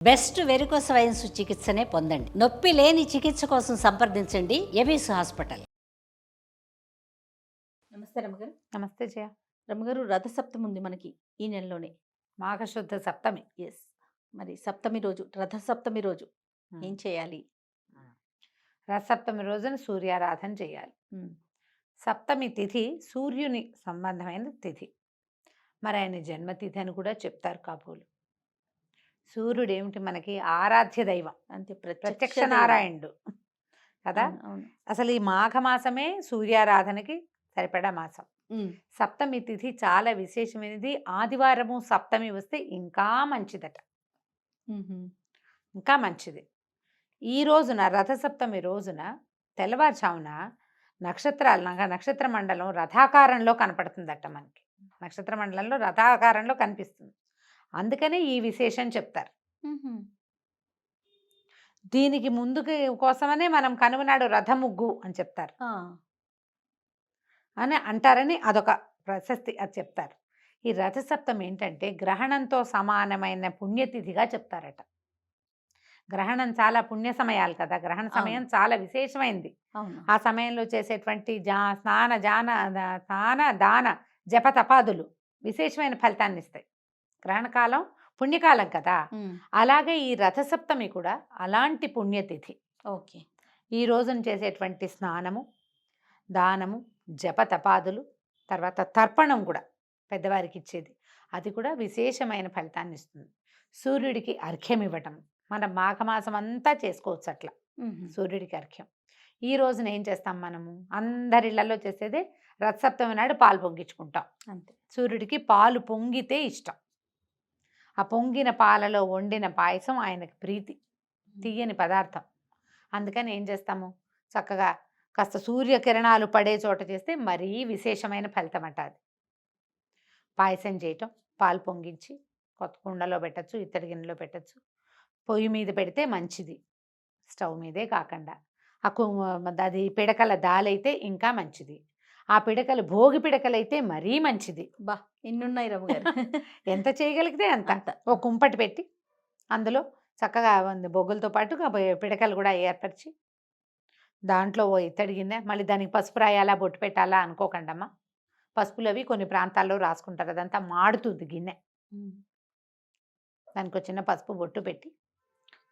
Best varicose veins చికిత్సనే పొందండి. నొప్పి లేని చికిత్స కోసం సంప్రదించండి ఎవిస్ హాస్పిటల్. నమస్తే రమ్మగారు. నమస్తే జయ. రమ్మగారు, రథసప్తమి ఉంది మనకి ఈ నెలలోనే. మాఘశుద్ధ సప్తమి. ఎస్. మరి సప్తమి రోజు, రథసప్తమి రోజు ఏం చేయాలి? రథసప్తమి రోజున సూర్యారాధన చేయాలి. సప్తమి తిథి సూర్యుని సంబంధమైన తిథి. మరి ఆయన జన్మతిథి అని కూడా చెప్తారు కాబోలు. సూర్యుడు ఏమిటి మనకి ఆరాధ్య దైవం, అంతే, ప్రత్యక్ష నారాయణుడు కదా. అసలు ఈ మాఘమాసమే సూర్యారాధనకి సరిపడా మాసం. సప్తమి తిథి చాలా విశేషమైనది. ఆదివారము సప్తమి వస్తే ఇంకా మంచిదట, ఇంకా మంచిది. ఈ రోజున రథసప్తమి రోజున తెల్లవారుజామున నక్షత్ర మండలం రథాకారంలో కనపడుతుందట మనకి. నక్షత్ర మండలంలో రథాకారంలో కనిపిస్తుంది. అందుకనే ఈ విశేషం చెప్తారు. దీనికి ముందుకు కోసమనే మనం కనుమనాడు రథముగ్గు అని చెప్తారు అని అంటారని అదొక ప్రశస్తి, అది చెప్తారు. ఈ రథసప్తమి ఏంటంటే గ్రహణంతో సమానమైన పుణ్యతిథిగా చెప్తారట. గ్రహణం చాలా పుణ్య సమయాలు కదా, గ్రహణ సమయం చాలా విశేషమైంది. ఆ సమయంలో చేసేటువంటి స్నాన దాన జప తపాదులు విశేషమైన ఫలితాన్ని ఇస్తాయి. గ్రహణకాలం పుణ్యకాలం కదా, అలాగే ఈ రథసప్తమి కూడా అలాంటి పుణ్యతిథి. ఓకే. ఈ రోజున చేసేటువంటి స్నానము, దానము, జప తపాదులు, తర్వాత తర్పణం కూడా పెద్దవారికి ఇచ్చేది, అది కూడా విశేషమైన ఫలితాన్ని ఇస్తుంది. సూర్యుడికి అర్ఘ్యం ఇవ్వటం మనం మాఘమాసం అంతా చేసుకోవచ్చు అట్లా. సూర్యుడికి అర్ఘ్యం ఈ రోజున ఏం చేస్తాం మనము, అందరిళ్లలో చేసేదే రథసప్తమి నాడు పాలు పొంగించుకుంటాం. అంతే. సూర్యుడికి పాలు పొంగితే ఇష్టం. ఆ పొంగిన పాలలో వండిన పాయసం ఆయనకు ప్రీతి, తీయని పదార్థం. అందుకని ఏం చేస్తాము, చక్కగా కాస్త సూర్యకిరణాలు పడే చోట చేస్తే మరీ విశేషమైన ఫలితం అంట. అది పాయసం చేయటం, పాలు పొంగించి కొత్త కుండలో పెట్టచ్చు, ఇత్తడి గిన్నెలో పెట్టచ్చు. పొయ్యి మీద పెడితే మంచిది, స్టవ్ మీదే కాకుండా. అది పిడకల దాలైతే ఇంకా మంచిది. ఆ పిడకలు భోగి పిడకలైతే మరీ మంచిది. బా, ఇన్నున్నాయి రమ్మగారు. ఎంత చేయగలిగితే అంత. ఓ కుంపటి పెట్టి అందులో చక్కగా బొగ్గులతో పాటు పిడకలు కూడా ఏర్పరిచి దాంట్లో ఓ ఇత్తడి గిన్నె, మళ్ళీ దానికి పసుపు రాయాలా బొట్టు పెట్టాలా అనుకోకండమ్మా. పసుపులు అవి కొన్ని ప్రాంతాల్లో రాసుకుంటారు, అదంతా మాడుతుంది గిన్నె. దానికి ఒక చిన్న పసుపు బొట్టు పెట్టి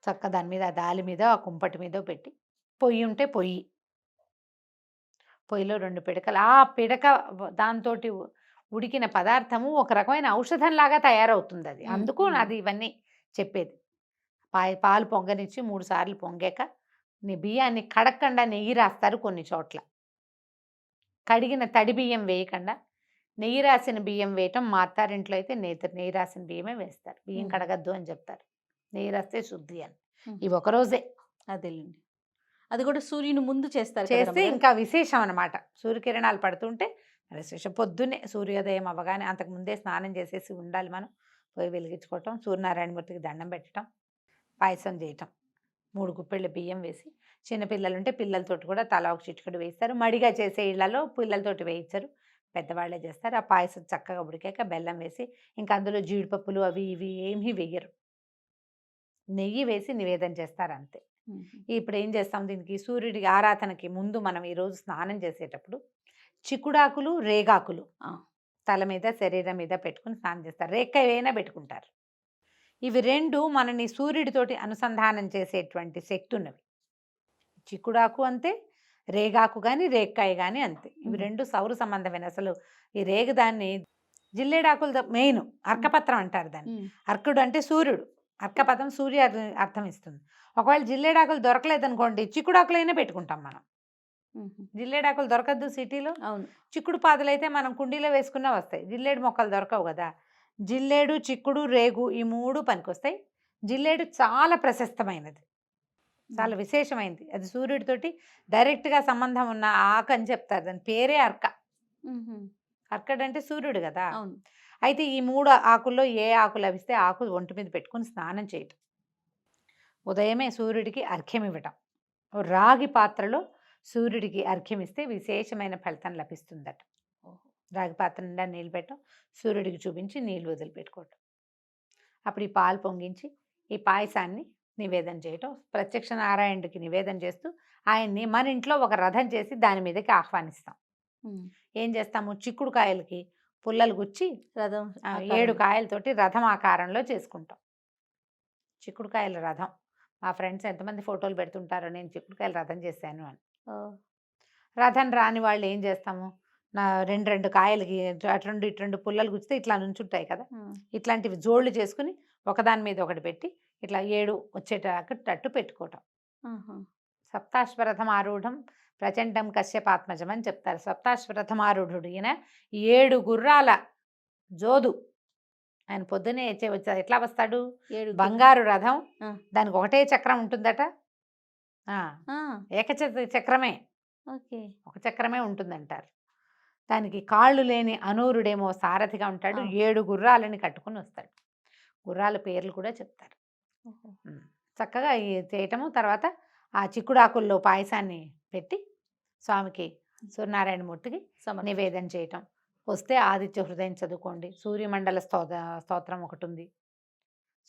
చక్క దాని మీద దాలి మీద ఆ కుంపటి మీద పెట్టి, పొయ్యి ఉంటే పొయ్యిలో 2 పిడకలు, ఆ పిడక దాంతో ఉడికిన పదార్థము ఒక రకమైన ఔషధంలాగా తయారవుతుంది అది. అందుకు అది ఇవన్నీ చెప్పేది. పాలు పొంగనిచ్చి 3 సార్లు పొంగాక బియ్యాన్ని కడగకుండా నెయ్యి రాస్తారు కొన్ని చోట్ల. కడిగిన తడి బియ్యం వేయకుండా నెయ్యి రాసిన బియ్యం వేయటం, మా అత్తారింట్లో అయితే నెయ్యి రాసిన బియ్యమే వేస్తారు. బియ్యం కడగద్దు అని చెప్తారు, నెయ్యి రాస్తే శుద్ధి అని. ఇవి ఒకరోజే. అదేలేండి. అది కూడా సూర్యుని ముందు చేస్తారు, చేస్తే ఇంకా విశేషం అనమాట. సూర్యకిరణాలు పడుతుంటే విశేషం. పొద్దున్నే సూర్యోదయం అవ్వగానే అంతకుముందే స్నానం చేసేసి ఉండాలి మనం. పోయి వెలిగించుకోవటం, సూర్యనారాయణమూర్తికి దండం పెట్టడం, పాయసం చేయటం, 3 గుప్పెళ్ళ బియ్యం వేసి, చిన్నపిల్లలుంటే పిల్లలతోటి కూడా తలా ఒక చిటికెడు వేస్తారు. మడిగా చేసే ఇళ్లలో పిల్లలతోటి వేయించరు, పెద్దవాళ్లే చేస్తారు. ఆ పాయసం చక్కగా ఉడికాక బెల్లం వేసి, ఇంకా అందులో జీడిపప్పులు అవి ఇవి ఏమీ వేయరు, నెయ్యి వేసి నివేదన చేస్తారు అంతే. ఇప్పుడు ఏం చేస్తాం, దీనికి సూర్యుడి ఆరాధనకి ముందు మనం ఈరోజు స్నానం చేసేటప్పుడు చిక్కుడాకులు, రేగాకులు తల మీద శరీరం మీద పెట్టుకుని స్నానం చేస్తారు. రేక్కాయ అయినా పెట్టుకుంటారు. ఇవి 2 మనని సూర్యుడితోటి అనుసంధానం చేసేటువంటి శక్తి ఉన్నవి. చిక్కుడాకు అంతే, రేగాకు కానీ రేక్కాయ కానీ అంతే. ఇవి 2 సౌర సంబంధమైన. అసలు ఈ రేగు దాన్ని జిల్లేడాకులతో మెయిన్ అర్కపత్రం అంటారు దాన్ని. అర్కుడు అంటే సూర్యుడు, అర్కపత్రం సూర్య అర్థం ఇస్తుంది. ఒకవేళ జిల్లేడాకులు దొరకలేదనుకోండి, చిక్కుడాకులైనా పెట్టుకుంటాం మనం. జిల్లేడాకులు దొరకద్దు సిటీలో. అవును. చిక్కుడు పాదులు అయితే మనం కుండీలో వేసుకున్నా వస్తాయి. జిల్లేడు మొక్కలు దొరకవు కదా. జిల్లేడు, చిక్కుడు, రేగు ఈ 3 పనికొస్తాయి. జిల్లేడు చాలా ప్రశస్తమైనది, చాలా విశేషమైనది. అది సూర్యుడితోటి డైరెక్ట్గా సంబంధం ఉన్న ఆకు అని చెప్తారు. దాని పేరే అర్క. అర్కడంటే సూర్యుడు కదా. అయితే ఈ 3 ఆకుల్లో ఏ ఆకు లభిస్తే ఆకు ఒంటి మీద పెట్టుకుని స్నానం చేయటం, ఉదయమే సూర్యుడికి అర్ఘ్యం ఇవ్వటం, రాగి పాత్రలో సూర్యుడికి అర్ఘ్యం ఇస్తే విశేషమైన ఫలితం లభిస్తుందట. రాగి పాత్ర నిండా నీళ్ళు పెట్టడం, సూర్యుడికి చూపించి నీళ్ళు వదిలిపెట్టుకోవటం. అప్పుడు ఈ పాలు పొంగించి ఈ పాయసాన్ని నివేదన చేయటం, ప్రత్యక్ష నారాయణుడికి నివేదన చేస్తూ ఆయన్ని మన ఇంట్లో ఒక రథం చేసి దాని మీదకి ఆహ్వానిస్తాం. ఏం చేస్తాము, చిక్కుడుకాయలకి పుల్లలు గుచ్చి రథం 7 కాయలతోటి రథం ఆకారంలో చేసుకుంటాం. చిక్కుడుకాయల రథం. మా ఫ్రెండ్స్ ఎంతమంది ఫోటోలు పెడుతుంటారో నేను చిక్కుడుకాయల రథం చేశాను అని. రథం రాని వాళ్ళు ఏం చేస్తాము, నా 2 కాయలకి అటు ఇటు పుల్లలు గుచ్చితే ఇట్లా నుంచుంటాయి కదా, ఇట్లాంటివి జోళ్ళు చేసుకుని ఒకదాని మీద ఒకటి పెట్టి ఇట్లా 7 వచ్చేటట్టు పెట్టుకోవటం. సప్తాశ్వరథం ఆరూఢం ప్రచండం కశ్యపాత్మజం అని చెప్తారు. సప్తాశ్వరథం ఆరూఢుడు ఈయన 7 గుర్రాల జోదు. ఆయన పొద్దునే ఎట్లా వస్తాడు, బంగారు రథం, దానికి ఒకటే చక్రం ఉంటుందట. చక్రమే, ఒక చక్రమే ఉంటుందంటారు. దానికి కాళ్ళు లేని అనూరుడేమో సారథిగా ఉంటాడు. 7 గుర్రాలని కట్టుకుని వస్తాడు. గుర్రాల పేర్లు కూడా చెప్తారు. చక్కగా చేయటము. తర్వాత ఆ చిక్కుడాకుల్లో పాయసాన్ని పెట్టి స్వామికి సూర్యనారాయణమూర్తికి నివేదన చేయటం. వస్తే ఆదిత్య హృదయం చదువుకోండి. సూర్యమండల స్తోత్రం ఒకటి ఉంది,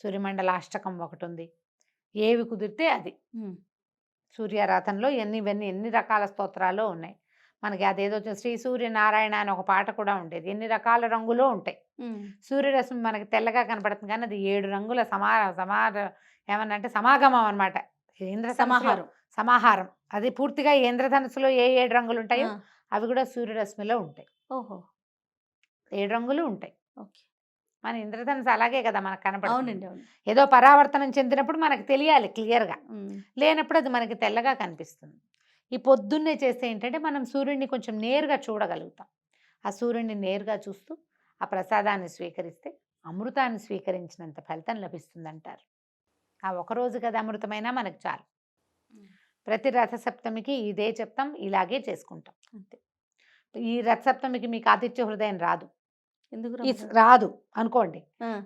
సూర్యమండల అష్టకం ఒకటి ఉంది. ఏవి కుదిరితే అది. సూర్యారాధనలో ఎన్ని రకాల స్తోత్రాలు ఉన్నాయి మనకి. అదేదో శ్రీ సూర్యనారాయణ అని ఒక పాట కూడా ఉండేది. ఎన్ని రకాల రంగులో ఉంటాయి. సూర్యరశ్మి మనకి తెల్లగా కనపడుతుంది కానీ అది 7 రంగుల ఏమన్నంటే సమాగమం అనమాట. ఇంద్ర సమాహారం. అది పూర్తిగా ఇంద్రధనుసులో ఏ 7 రంగులు ఉంటాయో అవి కూడా సూర్యరశ్మిలో ఉంటాయి. 7 రంగులు ఉంటాయి. మన ఇంద్రధనుసు అలాగే కదా మనకు కనపడుతుంది. ఏదో పరావర్తనం చెందినప్పుడు మనకు తెలియాలి క్లియర్గా, లేనప్పుడు అది మనకి తెల్లగా కనిపిస్తుంది. ఈ పొద్దున్నే చేస్తే ఏంటంటే మనం సూర్యుడిని కొంచెం నేరుగా చూడగలుగుతాం. ఆ సూర్యుడిని నేరుగా చూస్తూ ఆ ప్రసాదాన్ని స్వీకరిస్తే అమృతాన్ని స్వీకరించినంత ఫలితం లభిస్తుందంటారు. ఆ ఒకరోజు కదా అమృతమైనా మనకు చాలు. ప్రతి రథసప్తమికి ఇదే చెప్తాం, ఇలాగే చేసుకుంటాం అంతే. ఈ రథసప్తమికి మీకు ఆదిత్య హృదయం రాదు, రాదు అనుకోండి.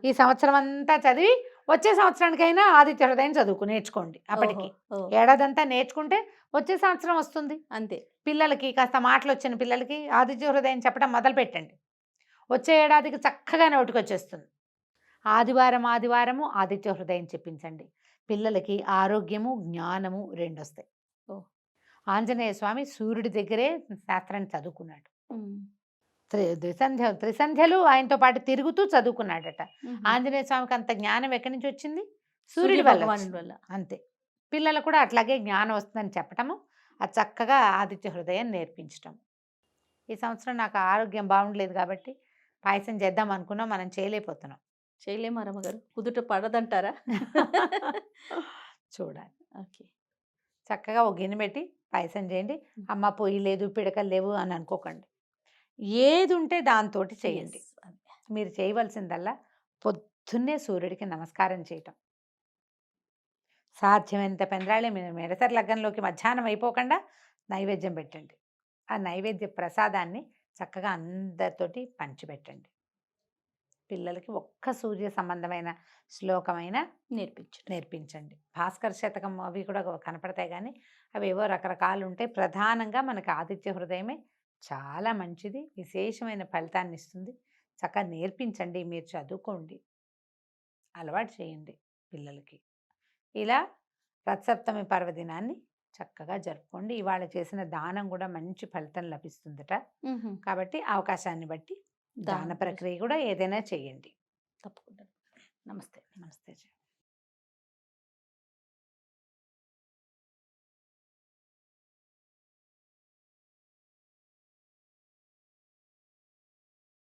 ఈ సంవత్సరం అంతా చదివి వచ్చే సంవత్సరానికైనా ఆదిత్య హృదయం నేర్చుకోండి. అప్పటికి ఏడాదంతా నేర్చుకుంటే వచ్చే సంవత్సరం వస్తుంది అంతే. పిల్లలకి కాస్త మాటలు వచ్చిన పిల్లలకి ఆదిత్య హృదయం చెప్పడం మొదలు పెట్టండి. వచ్చే ఏడాదికి చక్కగా నోటికి వచ్చేస్తుంది. ఆదివారము ఆదిత్య హృదయం చెప్పించండి. పిల్లలకి ఆరోగ్యము జ్ఞానము 2 వస్తాయి. ఆంజనేయ స్వామి సూర్యుడి దగ్గరే శాస్త్రాన్ని చదువుకున్నాడు. త్రిసంధ్యలు ఆయనతో పాటు తిరుగుతూ చదువుకున్నాడట. ఆంజనేయ స్వామికి అంత జ్ఞానం ఎక్కడి నుంచి వచ్చింది? సూర్యుడి వల్ల. అంతే. పిల్లలు కూడా అట్లాగే జ్ఞానం వస్తుందని చెప్పటము, అది చక్కగా ఆదిత్య హృదయం నేర్పించటం. ఈ సంవత్సరం నాకు ఆరోగ్యం బాగుండలేదు కాబట్టి పాయసం చేద్దాం అనుకున్నాం, మనం చేయలేకపోతున్నాం. చేయలేము రమ్మగారు, కుదుట పడదంటారా? చూడాలి. ఓకే, చక్కగా ఒక గిన్నె పెట్టి పాయసం చేయండి. అమ్మ పొయ్యి లేదు, పిడకలు లేవు అని అనుకోకండి. ఏది ఉంటే దాంతో చేయండి. మీరు చేయవలసిందల్లా పొద్దున్నే సూర్యుడికి నమస్కారం చేయటం. సాధ్యమైనంత పెందరాళే మెడసరి లగ్గంలోకి మధ్యాహ్నం అయిపోకుండా నైవేద్యం పెట్టండి. ఆ నైవేద్య ప్రసాదాన్ని చక్కగా అందరితోటి పంచిపెట్టండి. పిల్లలకి ఒక్క సూర్య సంబంధమైన శ్లోకమైన నేర్పించండి. భాస్కర శతకం అవి కూడా కనపడతాయి కానీ అవి ఏవో రకరకాలు ఉంటాయి. ప్రధానంగా మనకి ఆదిత్య హృదయమే చాలా మంచిది, విశేషమైన ఫలితాన్ని ఇస్తుంది. చక్కగా నేర్పించండి, మీరు చదువుకోండి, అలవాటు చేయండి పిల్లలకి. ఇలా రథసప్తమి పర్వదినాన్ని చక్కగా జరుపుకోండి. ఇవాళ చేసిన దానం కూడా మంచి ఫలితం లభిస్తుందట. కాబట్టి అవకాశాన్ని బట్టి దాన ప్రక్రియ కూడా ఏదైనా చేయండి. తప్పకుండా. నమస్తే. నమస్తే.